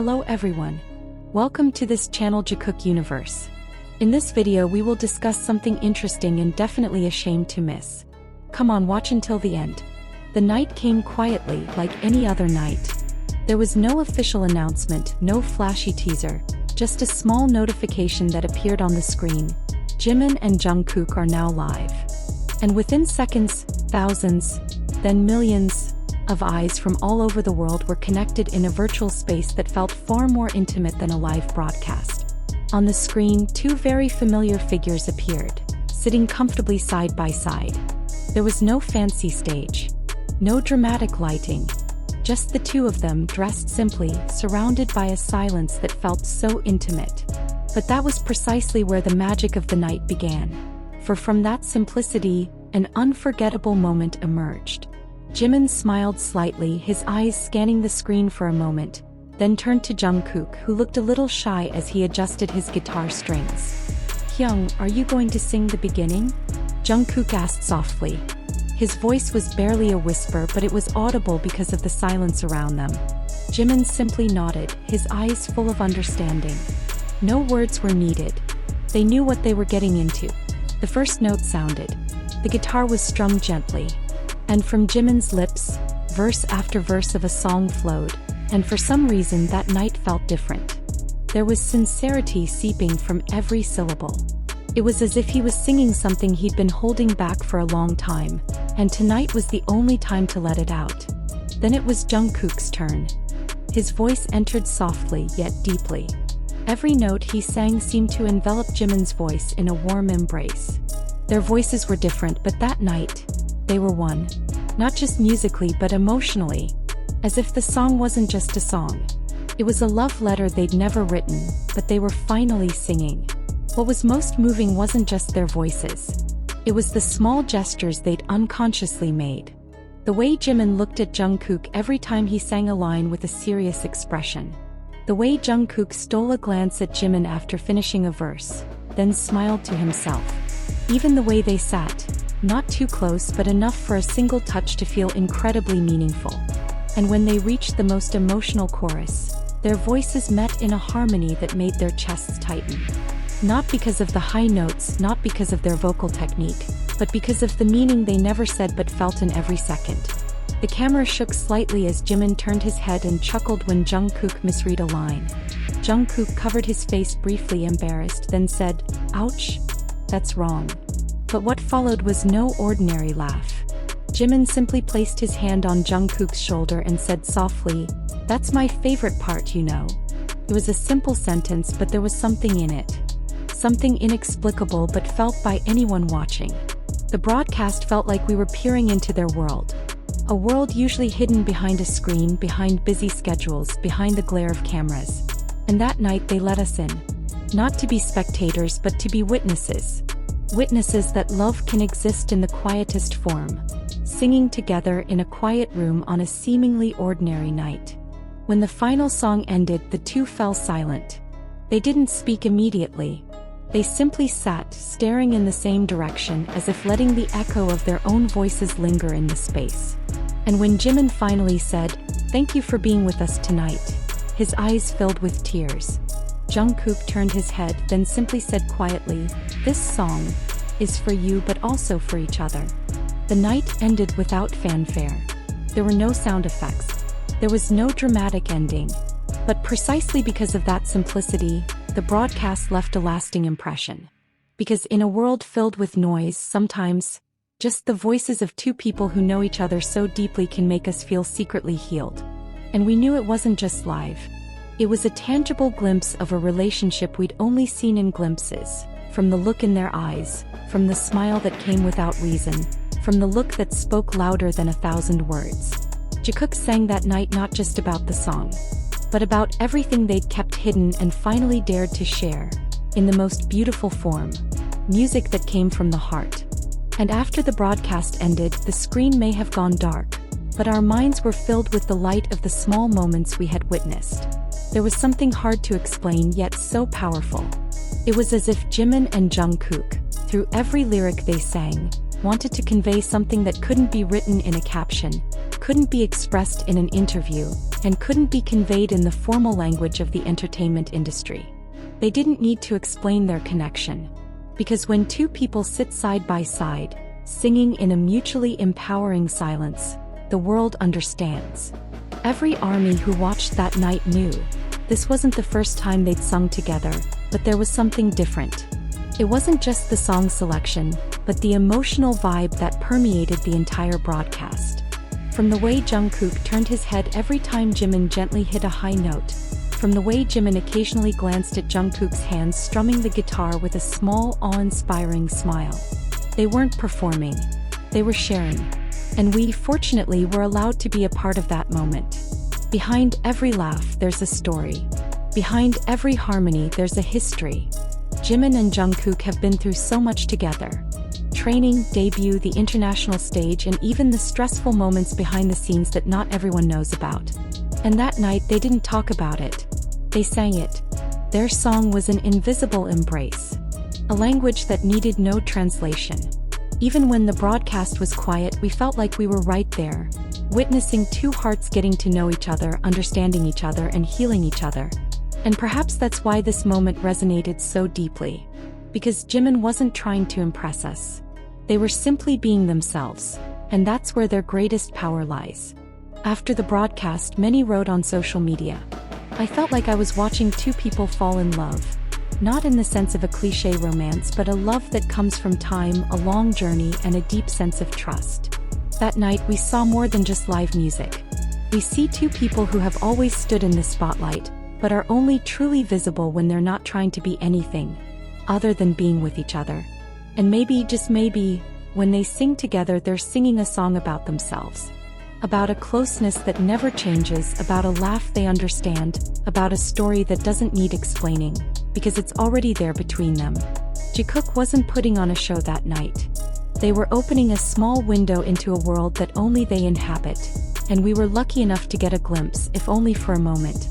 Hello everyone. Welcome to this channel Jikook Universe. In this video we will discuss something interesting and definitely a shame to miss. Come on, watch until the end. The night came quietly like any other night. There was no official announcement, no flashy teaser, just a small notification that appeared on the screen. Jimin and Jungkook are now live. And within seconds, thousands, then millions of eyes from all over the world were connected in a virtual space that felt far more intimate than a live broadcast. On the screen, two very familiar figures appeared, sitting comfortably side by side. There was no fancy stage, no dramatic lighting, just the two of them dressed simply, surrounded by a silence that felt so intimate. But that was precisely where the magic of the night began. For from that simplicity, an unforgettable moment emerged. Jimin smiled slightly, his eyes scanning the screen for a moment, then turned to Jungkook, who looked a little shy as he adjusted his guitar strings. "Hyung, are you going to sing the beginning?" Jungkook asked softly. His voice was barely a whisper, but it was audible because of the silence around them. Jimin simply nodded, his eyes full of understanding. No words were needed. They knew what they were getting into. The first note sounded. The guitar was strummed gently. And from Jimin's lips, verse after verse of a song flowed, and for some reason that night felt different. There was sincerity seeping from every syllable. It was as if he was singing something he'd been holding back for a long time, and tonight was the only time to let it out. Then it was Jungkook's turn. His voice entered softly yet deeply. Every note he sang seemed to envelop Jimin's voice in a warm embrace. Their voices were different, but that night, they were one. Not just musically but emotionally. As if the song wasn't just a song. It was a love letter they'd never written, but they were finally singing. What was most moving wasn't just their voices. It was the small gestures they'd unconsciously made. The way Jimin looked at Jungkook every time he sang a line with a serious expression. The way Jungkook stole a glance at Jimin after finishing a verse, then smiled to himself. Even the way they sat. Not too close but enough for a single touch to feel incredibly meaningful. And when they reached the most emotional chorus, their voices met in a harmony that made their chests tighten. Not because of the high notes, not because of their vocal technique, but because of the meaning they never said but felt in every second. The camera shook slightly as Jimin turned his head and chuckled when Jungkook misread a line. Jungkook covered his face briefly, embarrassed, then said, "Ouch, that's wrong." But what followed was no ordinary laugh. Jimin simply placed his hand on Jungkook's shoulder and said softly, "That's my favorite part, you know." It was a simple sentence, but there was something in it. Something inexplicable but felt by anyone watching. The broadcast felt like we were peering into their world. A world usually hidden behind a screen, behind busy schedules, behind the glare of cameras. And that night they let us in. Not to be spectators but to be witnesses. Witnesses that love can exist in the quietest form, singing together in a quiet room on a seemingly ordinary night. When the final song ended, the two fell silent. They didn't speak immediately. They simply sat, staring in the same direction, as if letting the echo of their own voices linger in the space. And when Jimin finally said, "Thank you for being with us tonight," his eyes filled with tears. Jungkook turned his head, then simply said quietly, "This song is for you but also for each other." The night ended without fanfare. There were no sound effects. There was no dramatic ending. But precisely because of that simplicity, the broadcast left a lasting impression. Because in a world filled with noise, sometimes, just the voices of two people who know each other so deeply can make us feel secretly healed. And we knew it wasn't just live. It was a tangible glimpse of a relationship we'd only seen in glimpses, from the look in their eyes, from the smile that came without reason, from the look that spoke louder than 1,000 words. Jikook sang that night not just about the song, but about everything they'd kept hidden and finally dared to share, in the most beautiful form, music that came from the heart. And after the broadcast ended, the screen may have gone dark, but our minds were filled with the light of the small moments we had witnessed. There was something hard to explain yet so powerful. It was as if Jimin and Jungkook, through every lyric they sang, wanted to convey something that couldn't be written in a caption, couldn't be expressed in an interview, and couldn't be conveyed in the formal language of the entertainment industry. They didn't need to explain their connection. Because when two people sit side by side, singing in a mutually empowering silence, the world understands. Every ARMY who watched that night knew. This wasn't the first time they'd sung together, but there was something different. It wasn't just the song selection, but the emotional vibe that permeated the entire broadcast. From the way Jungkook turned his head every time Jimin gently hit a high note, from the way Jimin occasionally glanced at Jungkook's hands strumming the guitar with a small, awe-inspiring smile. They weren't performing, they were sharing. And we, fortunately, were allowed to be a part of that moment. Behind every laugh, there's a story. Behind every harmony, there's a history. Jimin and Jungkook have been through so much together. Training, debut, the international stage, and even the stressful moments behind the scenes that not everyone knows about. And that night, they didn't talk about it. They sang it. Their song was an invisible embrace. A language that needed no translation. Even when the broadcast was quiet, we felt like we were right there, witnessing two hearts getting to know each other, understanding each other, and healing each other. And perhaps that's why this moment resonated so deeply. Because Jimin wasn't trying to impress us. They were simply being themselves, and that's where their greatest power lies. After the broadcast, many wrote on social media, "I felt like I was watching two people fall in love. Not in the sense of a cliché romance, but a love that comes from time, a long journey, and a deep sense of trust." That night, we saw more than just live music. We see two people who have always stood in the spotlight, but are only truly visible when they're not trying to be anything other than being with each other. And maybe, just maybe, when they sing together, they're singing a song about themselves. About a closeness that never changes, about a laugh they understand, about a story that doesn't need explaining, because it's already there between them. Jikook wasn't putting on a show that night. They were opening a small window into a world that only they inhabit, and we were lucky enough to get a glimpse, if only for a moment.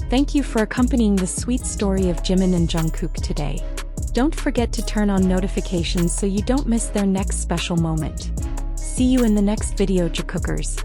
Thank you for accompanying the sweet story of Jimin and Jungkook today. Don't forget to turn on notifications so you don't miss their next special moment. See you in the next video, Jikookers.